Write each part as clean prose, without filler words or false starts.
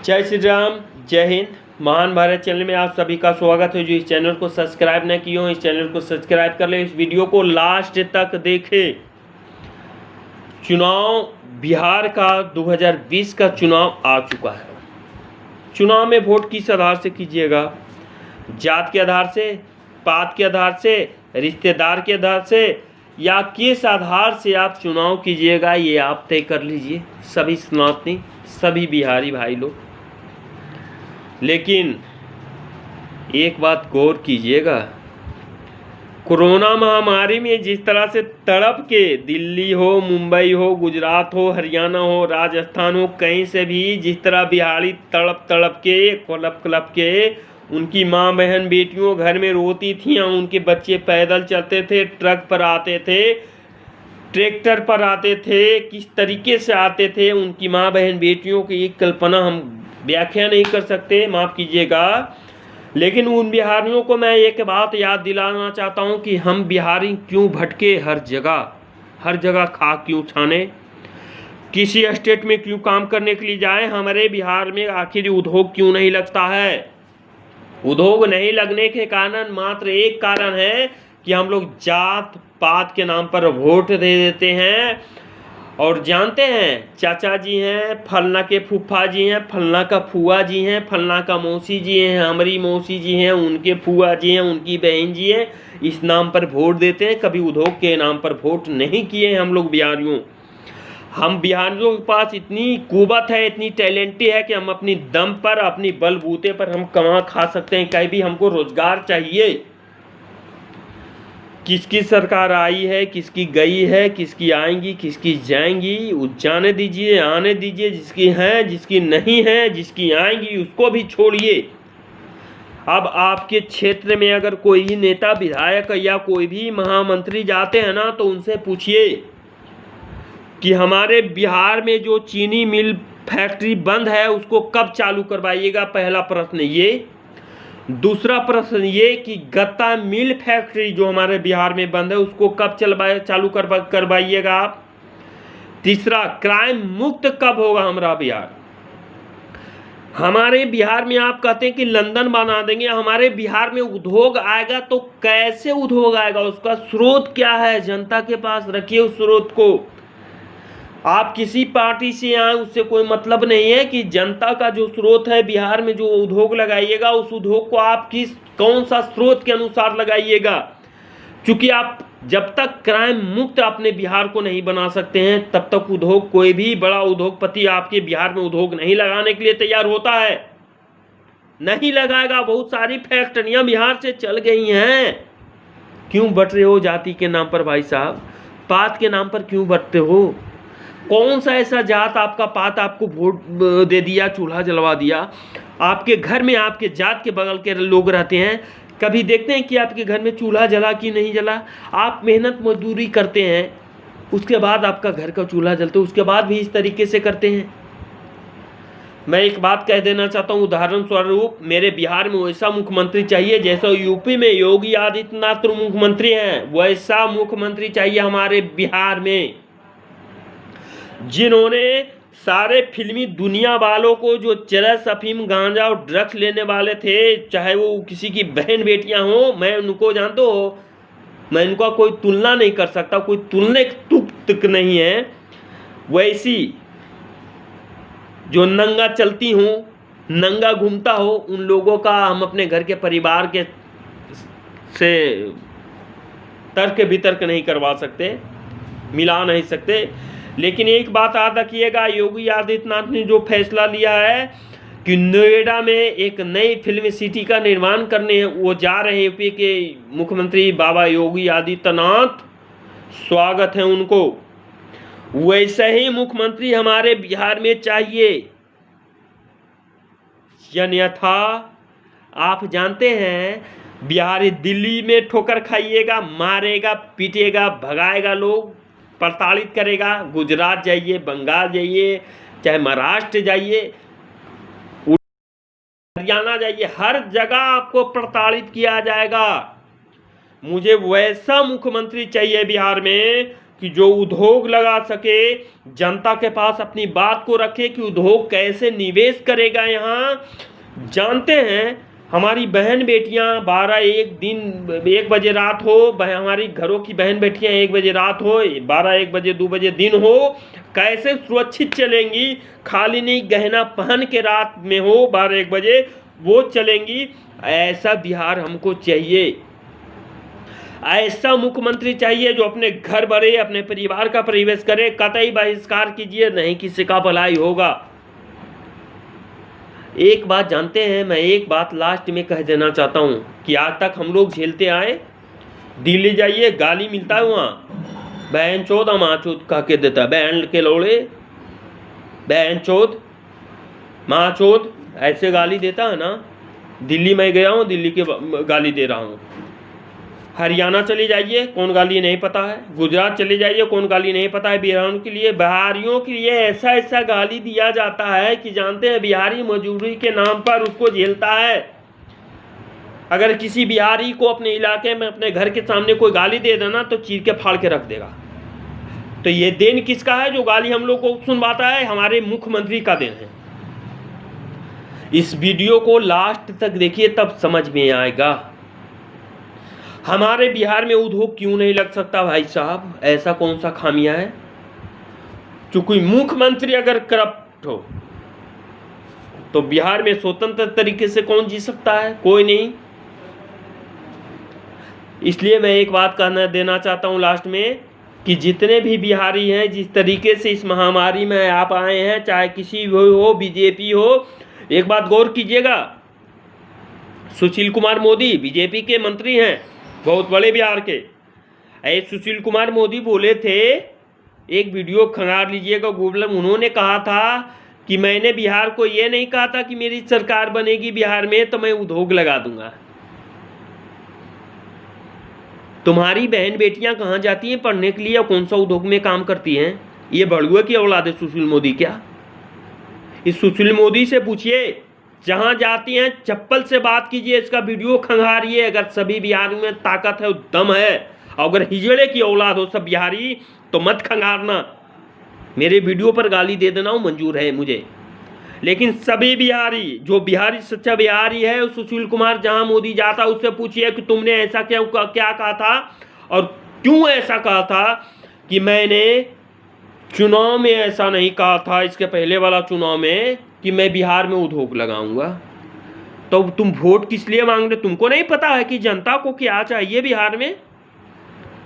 जय श्री राम, जय हिंद। महान भारत चैनल में आप सभी का स्वागत है। जो इस चैनल को सब्सक्राइब न किए हो, इस चैनल को सब्सक्राइब कर ले। इस वीडियो को लास्ट तक देखें। चुनाव बिहार का 2020 का चुनाव आ चुका है। चुनाव में वोट किस आधार से कीजिएगा? जात के आधार से, पात के आधार से, रिश्तेदार के आधार से, या किस आधार से आप चुनाव कीजिएगा, ये आप तय कर लीजिए। सभी सनातनी, सभी बिहारी भाई लोग। लेकिन एक बात गौर कीजिएगा, कोरोना महामारी में जिस तरह से तड़प के दिल्ली हो, मुंबई हो, गुजरात हो, हरियाणा हो, राजस्थान हो, कहीं से भी जिस तरह बिहारी तड़प तड़प के, कलप कलप के उनकी माँ बहन बेटियों घर में रोती थी, उनके बच्चे पैदल चलते थे, ट्रक पर आते थे, ट्रैक्टर पर आते थे, किस तरीके से आते थे, उनकी माँ बहन बेटियों की एक कल्पना हम व्याख्या नहीं कर सकते, माफ़ कीजिएगा। लेकिन उन बिहारियों को मैं एक बात याद दिलाना चाहता हूँ कि हम बिहारी क्यों भटके हर जगह खा क्यों छाने, किसी स्टेट में क्यों काम करने के लिए जाए। हमारे बिहार में आखिर उद्योग क्यों नहीं लगता है? उद्योग नहीं लगने के कारण मात्र एक कारण है कि हम लोग जात पात के नाम पर वोट दे देते हैं। और जानते हैं, चाचा जी हैं, फलना के फूफा जी हैं, फलना का फुआ जी हैं, फलना का मौसी जी हैं, हमारी मौसी जी हैं, उनके फुआ जी हैं, उनकी बहन जी हैं, इस नाम पर वोट देते हैं। कभी उद्योग के नाम पर वोट नहीं किए हम लोग बिहारियों। हम बिहारियों के पास इतनी कुवत है, इतनी टैलेंटी है कि हम अपनी दम पर, अपनी बलबूते पर हम कमा खा सकते हैं। कहीं भी हमको रोजगार चाहिए। किसकी सरकार आई है, किसकी गई है, किसकी आएंगी, किसकी जाएंगी, जाने दीजिए, आने दीजिए। जिसकी हैं, जिसकी नहीं है, जिसकी आएंगी उसको भी छोड़िए। अब आपके क्षेत्र में अगर कोई नेता, विधायक या कोई भी महामंत्री जाते हैं ना, तो उनसे पूछिए कि हमारे बिहार में जो चीनी मिल फैक्ट्री बंद है उसको कब चालू करवाइएगा। पहला प्रश्न ये। दूसरा प्रश्न ये कि गत्ता मिल फैक्ट्री जो हमारे बिहार में बंद है उसको कब चालू करवाइएगा आप। तीसरा, क्राइम मुक्त कब होगा हमारा बिहार। हमारे बिहार में आप कहते हैं कि लंदन बना देंगे, हमारे बिहार में उद्योग आएगा तो कैसे उद्योग आएगा, उसका स्रोत क्या है, जनता के पास रखिए उस स्रोत को। आप किसी पार्टी से आए उससे कोई मतलब नहीं है कि जनता का जो स्रोत है बिहार में, जो उद्योग लगाइएगा उस उद्योग को आप कौन सा स्रोत के अनुसार लगाइएगा। क्योंकि आप जब तक क्राइम मुक्त अपने बिहार को नहीं बना सकते हैं तब तक उद्योग, कोई भी बड़ा उद्योगपति आपके बिहार में उद्योग नहीं लगाने के लिए तैयार होता है, नहीं लगाएगा। बहुत सारी फैक्ट्रियां बिहार से चल गई हैं। क्यों बट रहे हो जाति के नाम पर भाई साहब, पात के नाम पर क्यों बटते हो? कौन सा ऐसा जात आपका पात आपको वोट दे दिया, चूल्हा जलवा दिया? आपके घर में आपके जात के बगल के लोग रहते हैं, कभी देखते हैं कि आपके घर में चूल्हा जला कि नहीं जला? आप मेहनत मजदूरी करते हैं, उसके बाद आपका घर का चूल्हा जलता है, उसके बाद भी इस तरीके से करते हैं। मैं एक बात कह देना चाहता हूँ, उदाहरण स्वरूप मेरे बिहार में वैसा मुख्यमंत्री चाहिए जैसा यूपी में योगी आदित्यनाथ मुख्यमंत्री हैं, वैसा मुख्यमंत्री चाहिए हमारे बिहार में, जिन्होंने सारे फिल्मी दुनिया वालों को, जो चरस, अफीम, गांजा और ड्रग्स लेने वाले थे, चाहे वो किसी की बहन बेटियां हो, मैं उनको जानता हो, मैं इनका कोई तुलना नहीं कर सकता, कोई तुलने तक नहीं है। वैसी जो नंगा चलती हूँ, नंगा घूमता हो, उन लोगों का हम अपने घर के परिवार के से तर्क वितर्क नहीं करवा सकते, मिला नहीं सकते। लेकिन एक बात याद रखिएगा, योगी आदित्यनाथ ने जो फैसला लिया है कि नोएडा में एक नई फिल्म सिटी का निर्माण करने वो जा रहे हैं यूपी के मुख्यमंत्री बाबा योगी आदित्यनाथ, स्वागत है उनको। वैसे ही मुख्यमंत्री हमारे बिहार में चाहिए। अन्यथा आप जानते हैं बिहारी दिल्ली में ठोकर खाइएगा, मारेगा, पीटेगा, भगाएगा, लोग प्रताड़ित करेगा। गुजरात जाइए, बंगाल जाइए, चाहे महाराष्ट्र जाइए, हरियाणा जाइए, हर जगह आपको प्रताड़ित किया जाएगा। मुझे वैसा मुख्यमंत्री चाहिए बिहार में कि जो उद्योग लगा सके, जनता के पास अपनी बात को रखे कि उद्योग कैसे निवेश करेगा यहाँ। जानते हैं हमारी बहन बेटियां 1 बजे रात हो, हमारी घरों की बहन बेटियां 1 बजे रात हो, 1 बजे 2 बजे दिन हो, कैसे सुरक्षित चलेंगी। खाली नहीं, गहना पहन के रात में हो 1 बजे वो चलेंगी। ऐसा बिहार हमको चाहिए, ऐसा मुख्यमंत्री चाहिए जो अपने घर भरे, अपने परिवार का प्रवेश करे। कतई बहिष्कार कीजिए, नहीं किसी का भलाई होगा। एक बात जानते हैं, मैं एक बात लास्ट में कह देना चाहता हूं कि आज तक हम लोग झेलते आए। दिल्ली जाइए, गाली मिलता है वहाँ, बहन चोद माँ चोद कह के देता है, बहन के लोड़े, बहन चोद, माँ चोद, ऐसे गाली देता है ना। दिल्ली में गया हूँ, दिल्ली के गाली दे रहा हूँ। हरियाणा चले जाइए, कौन गाली नहीं पता है। गुजरात चले जाइए, कौन गाली नहीं पता है। बिहारियों के लिए, बिहारियों के लिए ऐसा ऐसा गाली दिया जाता है कि जानते हैं बिहारी मजदूरी के नाम पर उसको झेलता है। अगर किसी बिहारी को अपने इलाके में, अपने घर के सामने कोई गाली दे देना तो चीर के फाड़ के रख देगा। तो ये देन किसका है जो गाली हम लोग को सुनवाता है? हमारे मुख्यमंत्री का देन है। इस वीडियो को लास्ट तक देखिए, तब समझ में आएगा हमारे बिहार में उद्योग क्यों नहीं लग सकता। भाई साहब, ऐसा कौन सा खामियां है? क्योंकि मुख्यमंत्री अगर करप्ट हो तो बिहार में स्वतंत्र तरीके से कौन जी सकता है? कोई नहीं। इसलिए मैं एक बात कहना देना चाहता हूं लास्ट में कि जितने भी बिहारी हैं, जिस तरीके से इस महामारी में आप आए हैं, चाहे किसी हो, बीजेपी हो, एक बात गौर कीजिएगा। सुशील कुमार मोदी बीजेपी के मंत्री हैं, बहुत बड़े बिहार के। सुशील कुमार मोदी बोले थे, एक वीडियो खंगार लीजिएगा गूगल में, उन्होंने कहा था कि मैंने बिहार को ये नहीं कहा था कि मेरी सरकार बनेगी बिहार में तो मैं उद्योग लगा दूंगा। तुम्हारी बहन बेटियां कहाँ जाती हैं पढ़ने के लिए, कौन सा उद्योग में काम करती हैं? ये बड़ुआ की औलाद है सुशील मोदी क्या? इस सुशील मोदी से पूछिए, जहां जाती हैं चप्पल से बात कीजिए, इसका वीडियो खंगारिए। अगर सभी बिहार में ताकत है, दम है, और अगर हिजड़े की औलाद हो सब बिहारी तो मत खंगारना। मेरे वीडियो पर गाली दे देना मंजूर है मुझे, लेकिन सभी बिहारी, जो बिहारी सच्चा बिहारी है, सुशील कुमार जहां मोदी जाता उससे पूछिए कि तुमने ऐसा क्या कहा था और क्यों ऐसा कहा था कि मैंने चुनाव में ऐसा नहीं कहा था, इसके पहले वाला चुनाव में, कि मैं बिहार में उद्योग लगाऊंगा। तो तुम वोट किस लिए मांग रहे? तुमको नहीं पता है कि जनता को क्या चाहिए बिहार में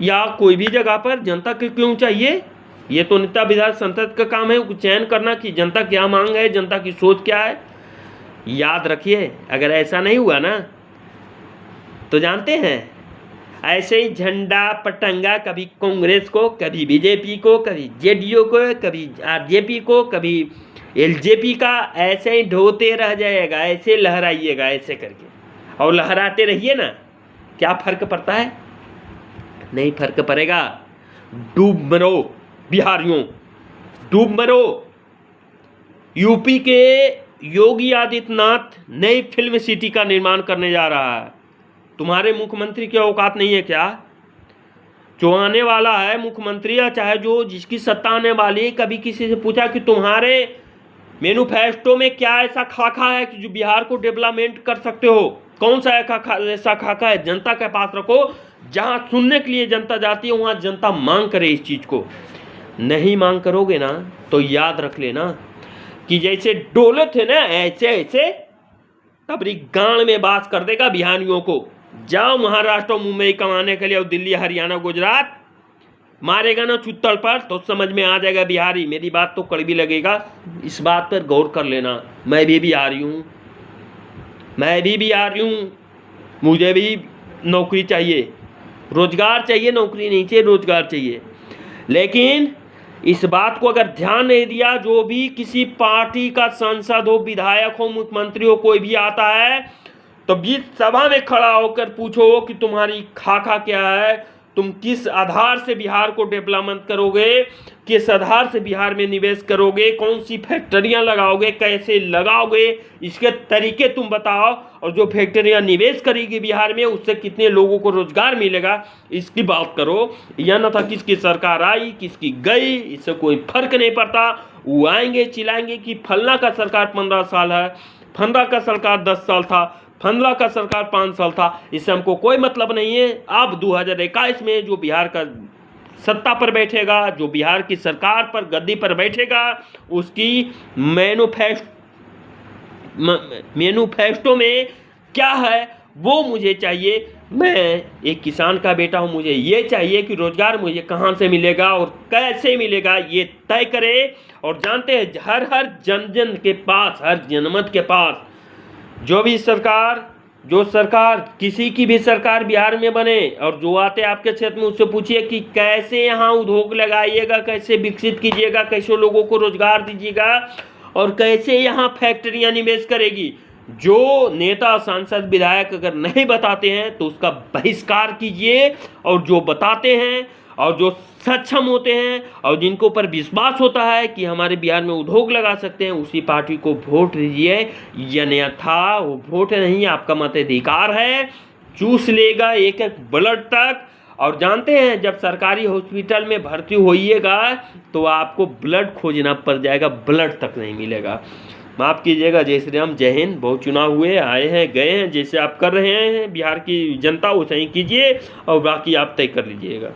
या कोई भी जगह पर? जनता को क्यों चाहिए? ये तो नेता विधायक संसद का काम है चयन करना कि जनता क्या मांग है, जनता की सोच क्या है। याद रखिए, अगर ऐसा नहीं हुआ ना तो जानते हैं ऐसे ही झंडा पटंगा कभी कांग्रेस को, कभी बीजेपी को, कभी जेडीयू को, कभी आरजेपी को, कभी एलजेपी का, ऐसे ही ढोते रह जाएगा। ऐसे लहराइएगा ऐसे करके, और लहराते रहिए ना। क्या फर्क पड़ता है? नहीं फर्क पड़ेगा। डूब मरो बिहारियों, डूब मरो। यूपी के योगी आदित्यनाथ नई फिल्म सिटी का निर्माण करने जा रहा है। तुम्हारे मुख्यमंत्री की औकात नहीं है क्या? जो आने वाला है मुख्यमंत्री, या चाहे जो जिसकी सत्ता आने वाली है, कभी किसी से पूछा कि तुम्हारे मैनिफेस्टो में क्या ऐसा खाका है कि जो बिहार को डेवलपमेंट कर सकते हो? कौन सा ऐसा खाका है? जनता के पास रखो। जहां सुनने के लिए जनता जाती है वहां जनता मांग करे इस चीज को। नहीं मांग करोगे ना तो याद रख लेना कि जैसे डोले थे ना, ऐसे ऐसे तबरी गांड में बात कर देगा बिहारियों को। जाओ महाराष्ट्र और मुंबई कमाने के लिए, और दिल्ली हरियाणा गुजरात मारेगा ना चुत्तड़ पर तो समझ में आ जाएगा बिहारी। मेरी बात तो कड़वी लगेगा, इस बात पर गौर कर लेना। मैं भी बिहारी हूँ, मैं भी बिहारी हूँ, मुझे भी नौकरी चाहिए, रोजगार चाहिए, नौकरी नहीं चाहिए, रोजगार चाहिए। लेकिन इस बात को अगर ध्यान नहीं दिया, जो भी किसी पार्टी का सांसद हो, विधायक हो, मुख्यमंत्री हो, कोई भी आता है तो बीच सभा में खड़ा होकर पूछो कि तुम्हारी खाका क्या है, तुम किस आधार से बिहार को डेवलपमेंट करोगे, किस आधार से बिहार में निवेश करोगे, कौन सी फैक्ट्रियां लगाओगे, कैसे लगाओगे, इसके तरीके तुम बताओ। और जो फैक्ट्रियां निवेश करेगी बिहार में उससे कितने लोगों को रोजगार मिलेगा, इसकी बात करो। यह न था किसकी सरकार आई किसकी गई, इससे कोई फर्क नहीं पड़ता। वो आएंगे चिल्लाएंगे कि फलना का सरकार 15 साल है, फलना का सरकार 10 साल था, फलना का सरकार 5 साल था, इससे हमको कोई मतलब नहीं है। अब 2021 में जो बिहार का सत्ता पर बैठेगा, जो बिहार की सरकार पर गद्दी पर बैठेगा, उसकी मैन्युफेस्टो में क्या है वो मुझे चाहिए। मैं एक किसान का बेटा हूँ, मुझे ये चाहिए कि रोजगार मुझे कहाँ से मिलेगा और कैसे मिलेगा ये तय करे। और जानते हैं हर जन जन के पास, हर जनमत के पास जो सरकार किसी की भी सरकार बिहार में बने और जो आते आपके क्षेत्र में उससे पूछिए कि कैसे यहाँ उद्योग लगाइएगा, कैसे विकसित कीजिएगा, कैसे लोगों को रोजगार दीजिएगा और कैसे यहाँ फैक्ट्रियाँ निवेश करेगी। जो नेता सांसद विधायक अगर नहीं बताते हैं तो उसका बहिष्कार कीजिए, और जो बताते हैं और जो सक्षम होते हैं और जिनको ऊपर विश्वास होता है कि हमारे बिहार में उद्योग लगा सकते हैं उसी पार्टी को वोट दीजिए। अन्यथा वो वोट नहीं, आपका मताधिकार है, चूस लेगा एक एक ब्लड तक। और जानते हैं जब सरकारी हॉस्पिटल में भर्ती होइएगा तो आपको ब्लड खोजना पड़ जाएगा, ब्लड तक नहीं मिलेगा। माफ़ कीजिएगा। जय श्री राम, जय हिंद। बहुत चुनाव हुए, आए हैं गए हैं, जैसे आप कर रहे हैं बिहार की जनता वैसे ही कीजिए और बाकी आप तय कर लीजिएगा।